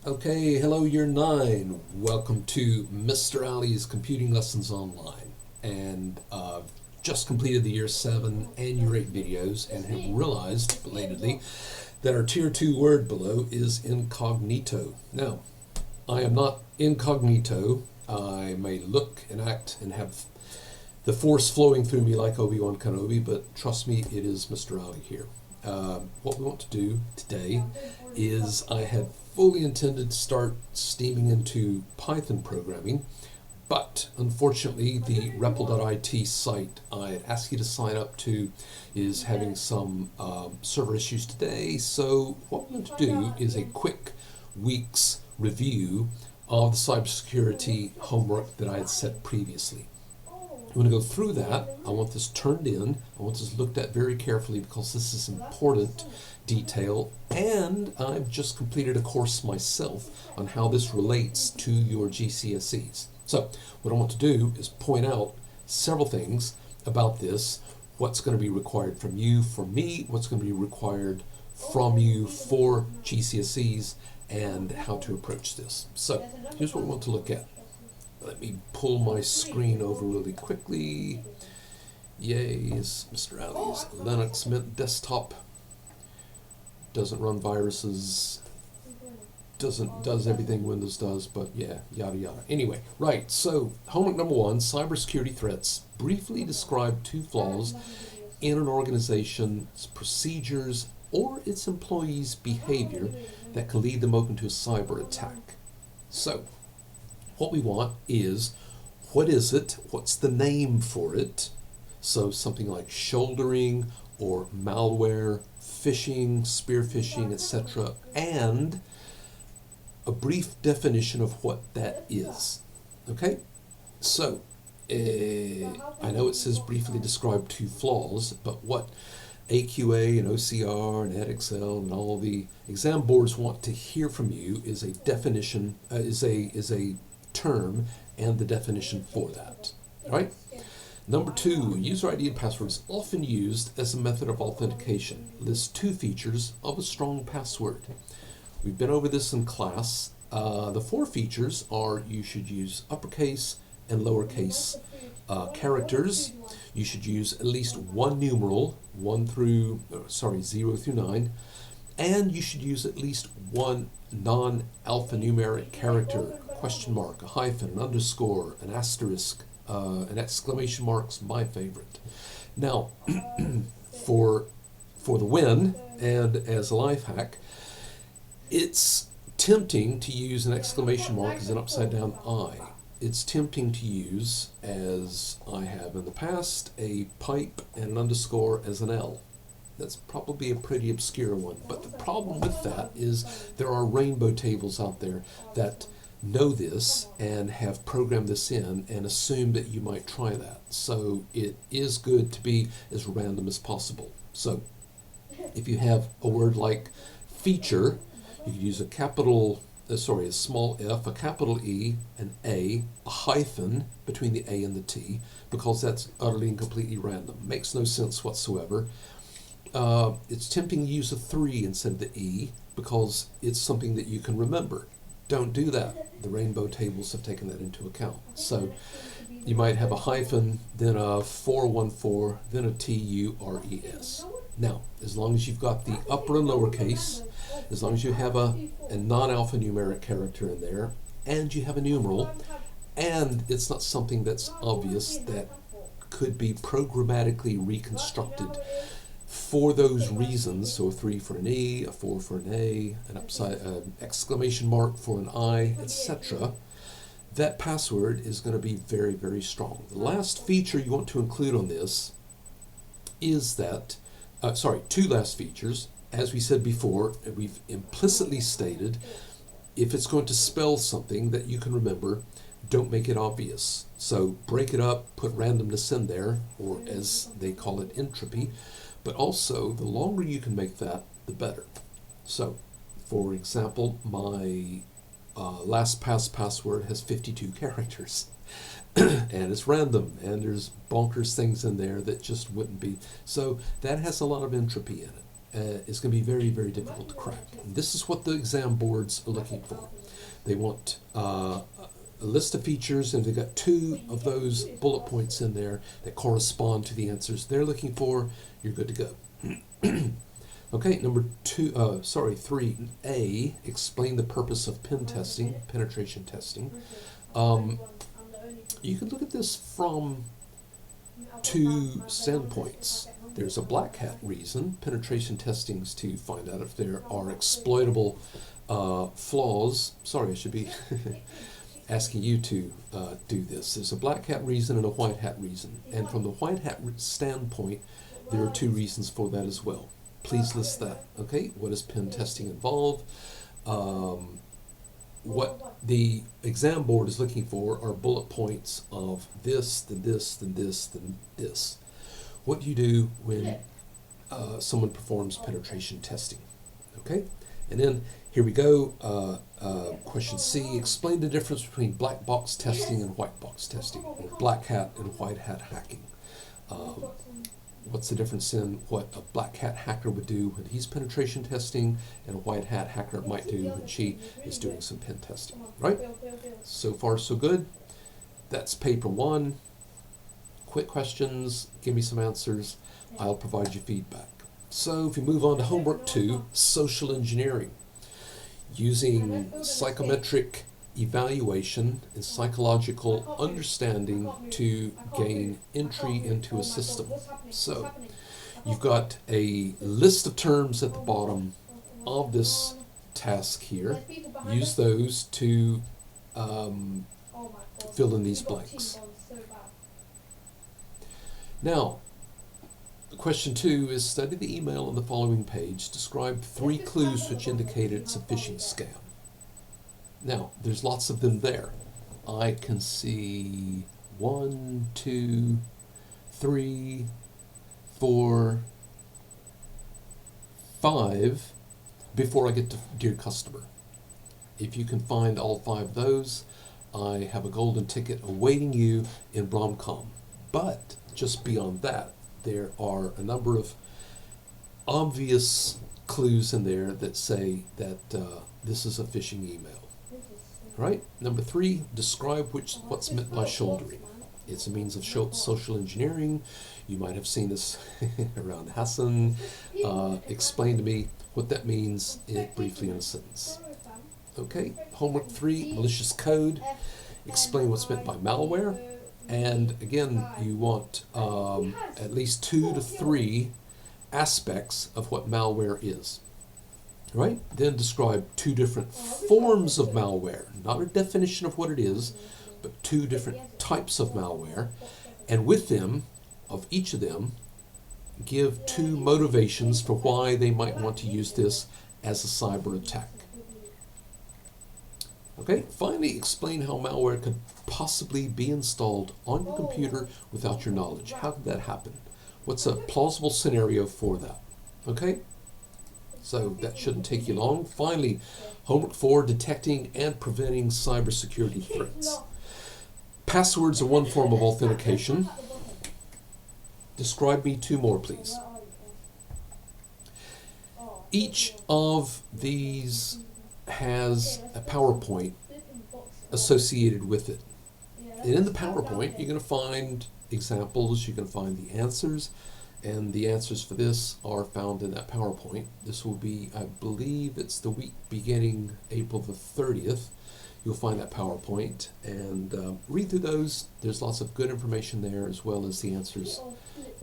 Okay, hello year 9. Welcome to Mr. Ali's Computing Lessons Online. And just completed the year 7 and year 8 videos and have realized, belatedly, that our tier 2 word below is incognito. Now, I am not incognito. I may look and act and have the force flowing through me like Obi-Wan Kenobi, but trust me, it is Mr. Ali here. What we want to do today is I had fully intended to start steaming into Python programming, but unfortunately the REPL.IT site I had asked you to sign up to is having some server issues today, so what we're going to do is a quick week's review of the cybersecurity homework that I had set previously. I'm going to go through that. I want this turned in. I want this looked at very carefully because this is important detail, and I've just completed a course myself on how this relates to your GCSEs. So what I want to do is point out several things about this, what's going to be required from you for me, what's going to be required from you for GCSEs, and how to approach this. So here's what we want to look at. Let me pull my screen over really quickly. Yay, it's Mr. Ali's Linux Mint desktop. Doesn't run viruses. Does everything Windows does, but yeah, yada yada. Anyway, right, so homework number 1, cybersecurity threats. Briefly describe 2 flaws in an organization's procedures or its employees' behavior that can lead them open to a cyber attack. So, what we want is, what is it? What's the name for it? So something like shouldering or malware, phishing, spear phishing, etc. And a brief definition of what that is. Okay? So, I know it says briefly describe 2 flaws, but what AQA and OCR and EdXL and all the exam boards want to hear from you is a definition, is a term and the definition for that. All right? Number 2, user ID and password is often used as a method of authentication. List 2 features of a strong password. We've been over this in class. The 4 features are you should use uppercase and lowercase characters. You should use at least 1 numeral, 0 through 9, and you should use at least 1 non-alphanumeric character, question mark, a hyphen, an underscore, an asterisk, an exclamation mark's my favorite. Now, for the win, and as a life hack, it's tempting to use an exclamation mark as an upside down I. It's tempting to use, as I have in the past, a pipe and an underscore as an L. That's probably a pretty obscure one, but the problem with that is there are rainbow tables out there that know this and have programmed this in and assume that you might try that. So it is good to be as random as possible. So if you have a word like feature, you could use a small f, a capital E, an A, a hyphen between the A and the T, because that's utterly and completely random. Makes no sense whatsoever. It's tempting to use a 3 instead of the E because it's something that you can remember. Don't do that. The rainbow tables have taken that into account. So you might have a hyphen, then a 414, then a TURES. Now, as long as you've got the upper and lowercase, as long as you have a non-alphanumeric character in there, and you have a numeral, and it's not something that's obvious that could be programmatically reconstructed for those reasons, so a 3 for an E, a 4 for an A, an exclamation mark for an I, etc., that password is going to be very, very strong. The last feature you want to include on this is that, 2 last features. As we said before, we've implicitly stated, if it's going to spell something that you can remember, don't make it obvious. So break it up, put randomness in there, or as they call it, entropy. But also, the longer you can make that, the better. So, for example, my LastPass password has 52 characters. And it's random, and there's bonkers things in there that just wouldn't be. So that has a lot of entropy in it. is going to be very, very difficult to crack. And this is what the exam boards are looking for. They want a list of features, and they've got 2 of those bullet points in there that correspond to the answers they're looking for. You're good to go. Okay, number 3A, explain the purpose of pen testing, penetration testing. You can look at this from 2 standpoints. There's a black hat reason. Penetration testing is to find out if there are exploitable flaws. Sorry, I should be asking you to do this. There's a black hat reason and a white hat reason. And from the white hat standpoint, there are 2 reasons for that as well. Please list that. Okay, what does pen testing involve? What the exam board is looking for are bullet points of this, then this, then this, then this. What do you do when someone performs penetration testing? Okay, and then here we go. Question C, explain the difference between black box testing and white box testing, or black hat and white hat hacking. What's the difference in what a black hat hacker would do when he's penetration testing and a white hat hacker might do when she is doing some pen testing, right? So far, so good. That's paper 1. Quick questions, give me some answers. I'll provide you feedback. So if you move on to homework 2, social engineering. Using psychometric evaluation and psychological understanding to gain entry into a system. So you've got a list of terms at the bottom of this task here. Use those to fill in these blanks. Now, question 2 is study the email on the following page. Describe 3 clues which indicate it's a phishing scam. Now, there's lots of them there. I can see 1, 2, 3, 4, 5 before I get to Dear Customer. If you can find all 5 of those, I have a golden ticket awaiting you in Bromcom. But just beyond that, there are a number of obvious clues in there that say that this is a phishing email. Right? Number 3, describe what's meant by shouldering. It's a means of social engineering. You might have seen this around Hassan. Explain to me what that means briefly in a sentence. Okay, homework 3, malicious code. Explain what's meant by malware. And again, you want at least 2 to 3 aspects of what malware is. Right? Then describe 2 different forms of malware, not a definition of what it is, but 2 different types of malware. And with them, of each of them, give 2 motivations for why they might want to use this as a cyber attack. Okay, finally explain how malware could possibly be installed on your computer without your knowledge. How could that happen? What's a plausible scenario for that? Okay? So that shouldn't take you long. Finally, homework 4, detecting and preventing cybersecurity threats. Passwords are one form of authentication. Describe me 2 more, please. Each of these has a PowerPoint associated with it. And in the PowerPoint, you're going to find examples, you're going to find the answers, and the answers for this are found in that PowerPoint. This will be, I believe it's the week beginning April the 30th. You'll find that PowerPoint and read through those. There's lots of good information there as well as the answers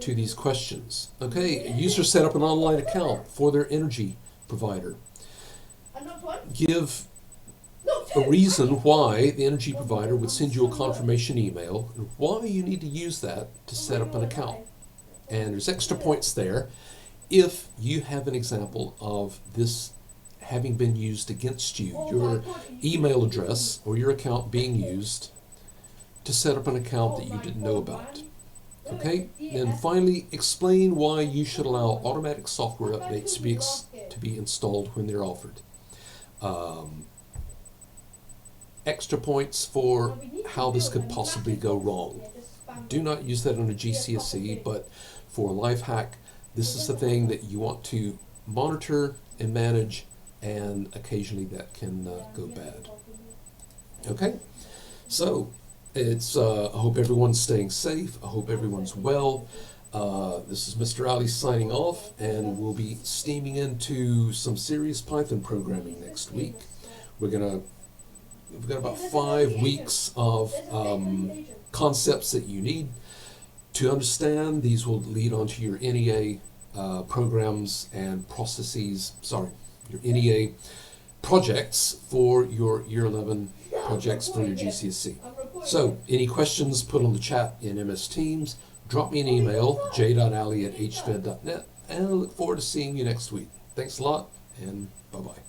to these questions. Okay, a user set up an online account for their energy provider. Give a reason why the energy provider would send you a confirmation email and why you need to use that to set up an account. And there's extra points there if you have an example of this having been used against you, your email address or your account being used to set up an account that you didn't know about. Okay, and finally, explain why you should allow automatic software updates to be installed when they're offered. Extra points for how this could possibly go wrong. Do not use that on a GCSE, but for a life hack, this is the thing that you want to monitor and manage, and occasionally that can go bad. Okay, so I hope everyone's staying safe. I hope everyone's well. This is Mr. Ali signing off, and we'll be steaming into some serious Python programming next week. We've got about 5 weeks of concepts that you need to understand. These will lead on to your NEA programs and processes, your NEA projects for your Year 11 projects for your GCSE. So, any questions, put on the chat in MS Teams. Drop me an email, j.ali@hfed.net, and I look forward to seeing you next week. Thanks a lot, and bye-bye.